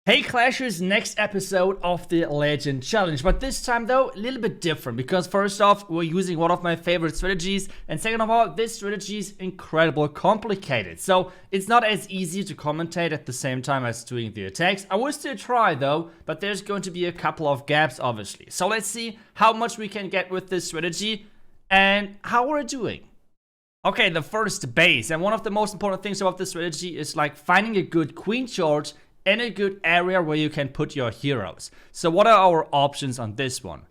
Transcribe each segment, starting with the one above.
Hey Clashers, next episode of the Legend Challenge, but this time though, a little bit different, because first off, we're using one of my favorite strategies, and second of all, this strategy is incredibly complicated, so it's not as easy to commentate at the same time as doing the attacks. I will still try though, but there's going to be a couple of gaps obviously. So let's see how much we can get with this strategy, and how we're doing. Okay, the first base, and one of the most important things about this strategy is like finding a good queen charge and a good area where you can put your heroes. So what are our options on this one?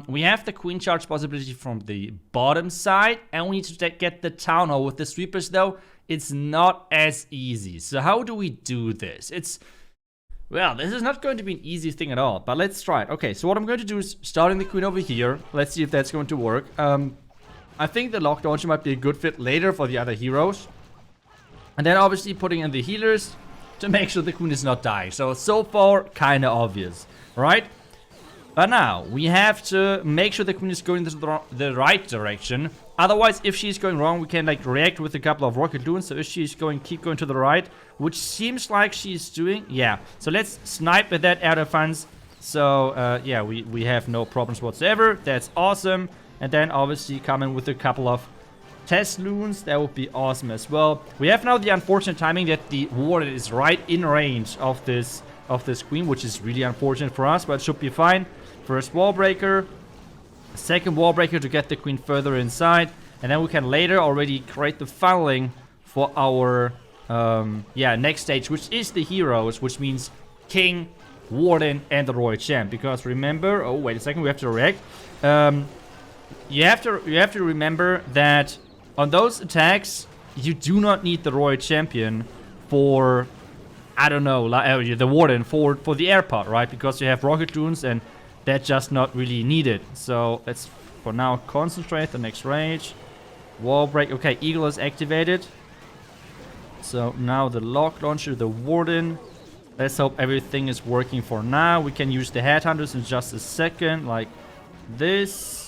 We have the queen charge possibility from the bottom side, and we need to get the town hall. With the sweepers though, it's not as easy. So how do we do this? Well, this is not going to be an easy thing at all, but let's try it. Okay, so what I'm going to do is starting the queen over here. Let's see if that's going to work. I think the lock launcher might be a good fit later for the other heroes. And then obviously putting in the healers to make sure the queen is not dying. So far, kind of obvious, right? But now, we have to make sure the queen is going the right direction. Otherwise, if she's going wrong, we can like react with a couple of rocket loons. So if she's keep going to the right, which seems like she's doing, yeah. So let's snipe with that air defense. So yeah, we have no problems whatsoever. That's awesome. And then obviously come in with a couple of test loons, that would be awesome as well. We have now the unfortunate timing that the warden is right in range of this queen, which is really unfortunate for us, but it should be fine. First wall breaker, second wall breaker to get the queen further inside, and then we can later already create the funneling for our next stage, which is the heroes, which means king, warden, and the royal champ. Because remember, oh wait a second, we have to react. You have to remember that on those attacks, you do not need the royal champion for, I don't know, the warden for the air pod, right? Because you have rocket loons and that's just not really needed. So let's for now concentrate the next rage. Wall break. Okay, eagle is activated. So now the lock launcher, the warden. Let's hope everything is working for now. We can use the headhunters in just a second, like this.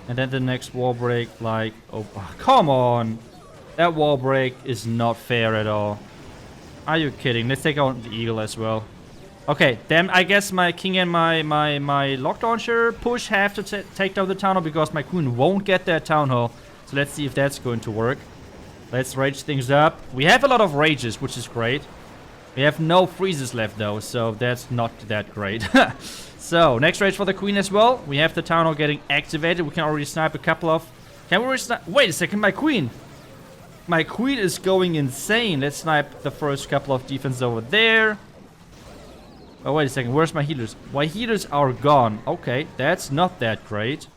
And then the next wall break, like, oh, come on. That wall break is not fair at all. Are you kidding? Let's take out the eagle as well. Okay, then I guess my king and my lock launcher push have to take down the town hall because my queen won't get that town hall. So let's see if that's going to work. Let's rage things up. We have a lot of rages, which is great. We have no freezes left though, so that's not that great. So, next rage for the queen as well. We have the town hall getting activated. We can already snipe a couple of... Can we already snipe... Wait a second, my queen! My queen is going insane. Let's snipe the first couple of defense over there. Oh, wait a second. Where's my healers? My healers are gone. Okay, that's not that great.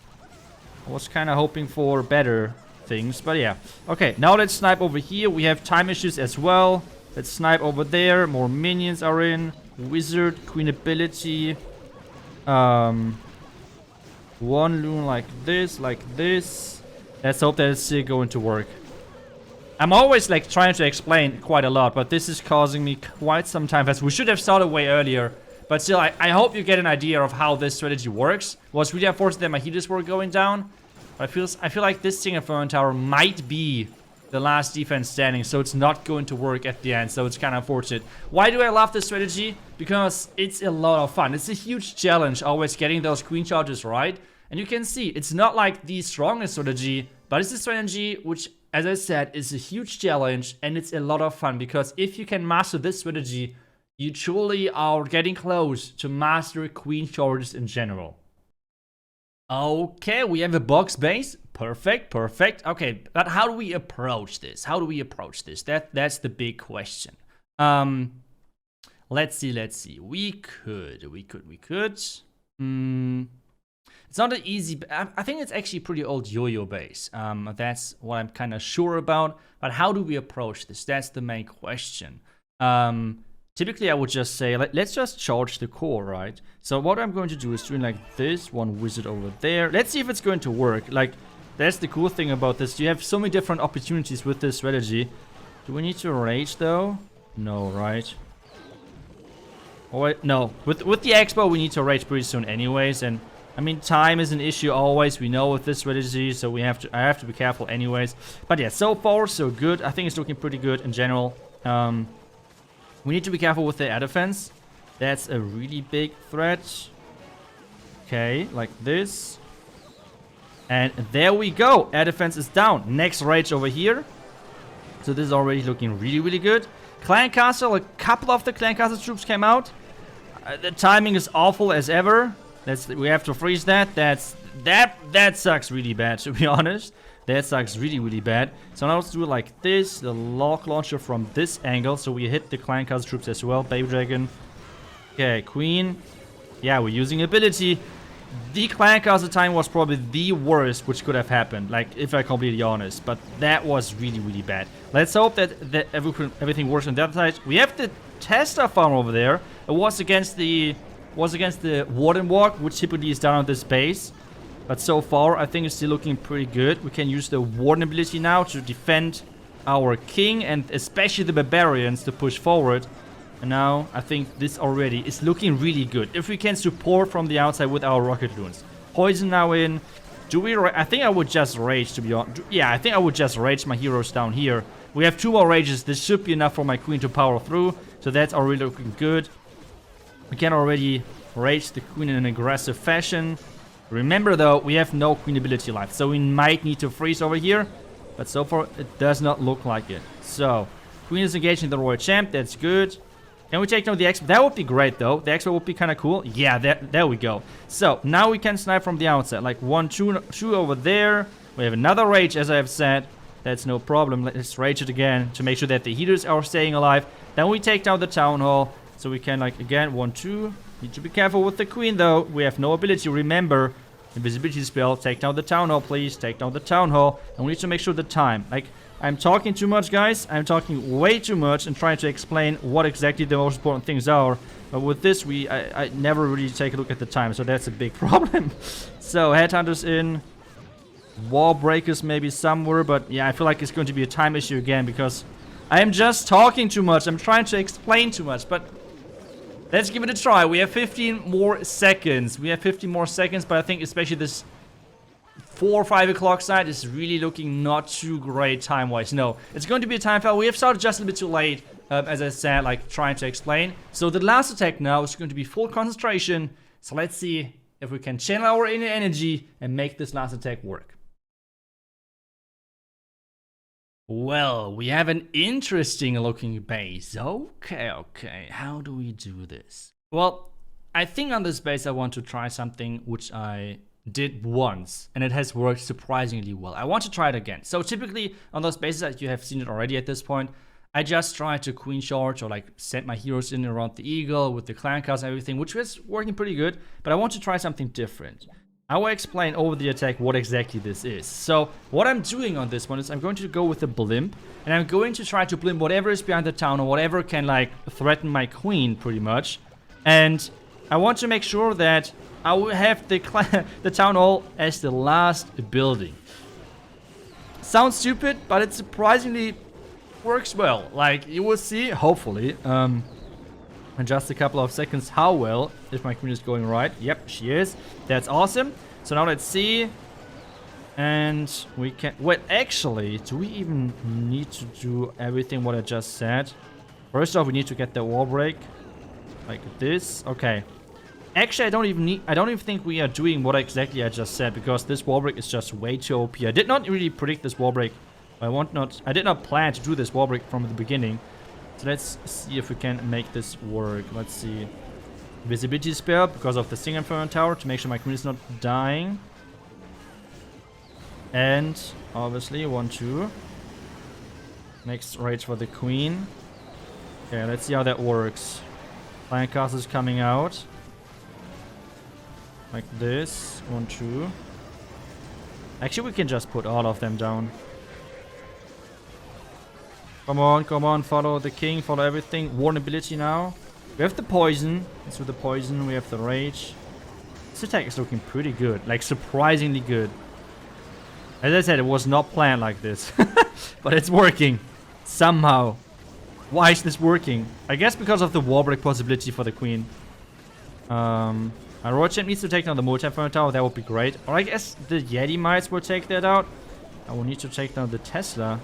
I was kind of hoping for better things, but yeah. Okay, now let's snipe over here. We have time issues as well. Let's snipe over there. More minions are in. Wizard, queen ability... one loon like this. Let's hope that it's still going to work. I'm always like trying to explain quite a lot, but this is causing me quite some time. We should have started way earlier, but still, I hope you get an idea of how this strategy works. It was really unfortunate that my healers were going down, but I feel like this single Inferno Tower might be the last defense standing, so it's not going to work at the end, so it's kind of unfortunate. Why do I love this strategy? Because it's a lot of fun. It's a huge challenge always getting those queen charges right, and you can see it's not like the strongest strategy, but it's a strategy which, as I said, is a huge challenge, and it's a lot of fun, because if you can master this strategy, you truly are getting close to master queen charges in general. Okay, we have a box base. Perfect. Okay, but how do we approach this? That's the big question. Let's see. We could. It's not an easy. I think it's actually pretty old yo-yo base. That's what I'm kind of sure about. But how do we approach this? That's the main question. Typically, I would just say, let's just charge the core, right? So what I'm going to do is doing like this, one wizard over there. Let's see if it's going to work. Like, that's the cool thing about this. You have so many different opportunities with this strategy. Do we need to rage, though? No, right? Oh, wait, no. With the expo, we need to rage pretty soon anyways. And, I mean, time is an issue always. We know with this strategy, so I have to be careful anyways. But yeah, so far, so good. I think it's looking pretty good in general. We need to be careful with the air defense. That's a really big threat. Okay, like this. And there we go. Air defense is down. Next rage over here. So this is already looking really, really good. Clan Castle, a couple of the Clan Castle troops came out. The timing is awful as ever. We have to freeze that. That sucks really bad, to be honest. That sucks really, really bad. So now let's do it like this. The log launcher from this angle. So we hit the Clan Castle troops as well. Baby Dragon. Okay, Queen. Yeah, we're using ability. The Clan Castle time was probably the worst which could have happened, like, if I'm completely honest. But that was really, really bad. Let's hope that everything works on the other side. We have the Tester farm over there. It was against the Warden Walk, which typically is down on this base. But so far, I think it's still looking pretty good. We can use the Warden ability now to defend our king, and especially the Barbarians to push forward. And now, I think this already is looking really good. If we can support from the outside with our rocket loons. Poison now in. I think I would just rage, to be honest. Yeah, I think I would just rage my heroes down here. We have 2 more rages. This should be enough for my queen to power through. So that's already looking good. We can already rage the queen in an aggressive fashion. Remember, though, we have no queen ability left. So we might need to freeze over here. But so far, it does not look like it. So, queen is engaging the royal champ. That's good. Can we take down the expert? That would be great, though. The expert would be kind of cool. Yeah, there we go. So, now we can snipe from the outside. Like 1, 2 over there. We have another rage, as I have said. That's no problem. Let's rage it again to make sure that the healers are staying alive. Then we take down the town hall. So we can, like, again, 1, 2. Need to be careful with the queen, though. We have no ability. Remember, invisibility spell. Take down the town hall, please. Take down the town hall. And we need to make sure the time. Like, I'm talking too much, guys. I'm talking way too much and trying to explain what exactly the most important things are. But with this, I never really take a look at the time, so that's a big problem. So, Headhunters in. Wall Breakers maybe somewhere, but yeah, I feel like it's going to be a time issue again because I'm just talking too much. I'm trying to explain too much, but let's give it a try. We have 15 more seconds. But I think especially this 4 or 5 o'clock side is really looking not too great time-wise. No, it's going to be a time fail. We have started just a little bit too late, as I said, like trying to explain. So the last attack now is going to be full concentration. So let's see if we can channel our inner energy and make this last attack work. Well, we have an interesting looking base. Okay. How do we do this? Well, I think on this base I want to try something which I did once, and it has worked surprisingly well. I want to try it again. So typically on those bases that you have seen it already at this point, I just try to queen charge or like send my heroes in around the eagle with the clan cast and everything, which was working pretty good, but I want to try something different. I will explain over the attack what exactly this is. So what I'm doing on this one is I'm going to go with a blimp, and I'm going to try to blimp whatever is behind the town or whatever can like threaten my queen pretty much. And I want to make sure that I will have the town hall as the last building. Sounds stupid, but it surprisingly works well. Like, you will see, hopefully, in just a couple of seconds how well, if my queen is going right. Yep, she is. That's awesome. So now let's see. And we can... Wait, actually, do we even need to do everything what I just said? First off, we need to get the wall break. Like this. Okay. Actually, I don't even think we are doing what exactly I just said, because this wall break is just way too OP. I did not really predict this wall break. I did not plan to do this wall break from the beginning. So let's see if we can make this work. Let's see. Visibility spell because of the Single Inferno Tower to make sure my queen is not dying. And obviously 1, 2. Next rage for the queen. Okay, let's see how that works. Clan Castle is coming out. Like this. 1, 2. Actually, we can just put all of them down. Come on, follow the king, follow everything. Warn ability now. We have the poison. Let's do the poison. We have the rage. This attack is looking pretty good. Like, surprisingly good. As I said, it was not planned like this. But it's working. Somehow. Why is this working? I guess because of the wall break possibility for the queen. Our royal champ needs to take down the multi-inferno tower. That would be great. Or I guess the Yeti mites will take that out. I will need to take down the Tesla.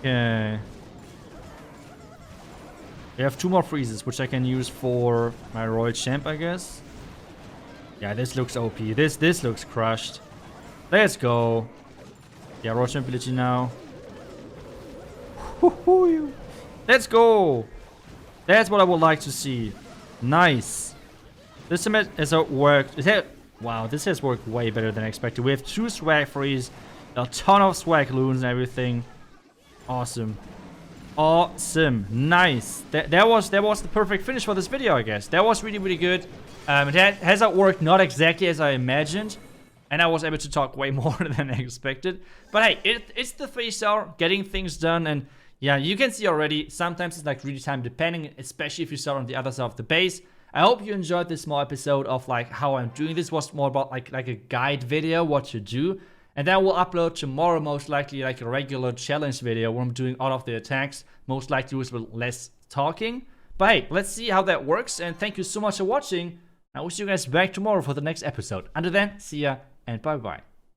Okay. We have 2 more freezes, which I can use for my Royal Champ, I guess. Yeah, this looks OP. This looks crushed. Let's go. Yeah, Royal Champ ability now. Let's go. That's what I would like to see. Nice. This has worked. Wow, this has worked way better than expected. We have 2 swag frees, a ton of swag loons and everything. Awesome. Awesome. Nice. That was the perfect finish for this video, I guess. That was really, really good. It has worked not exactly as I imagined. And I was able to talk way more than I expected. But hey, it's the 3-star, getting things done. And yeah, you can see already, sometimes it's like really time depending, especially if you start on the other side of the base. I hope you enjoyed this small episode of like how I'm doing this. Was more about like a guide video, what to do. And then we'll upload tomorrow, most likely like a regular challenge video where I'm doing all of the attacks. Most likely with less talking. But hey, let's see how that works. And thank you so much for watching. I will see you guys back tomorrow for the next episode. Until then, see ya and bye bye.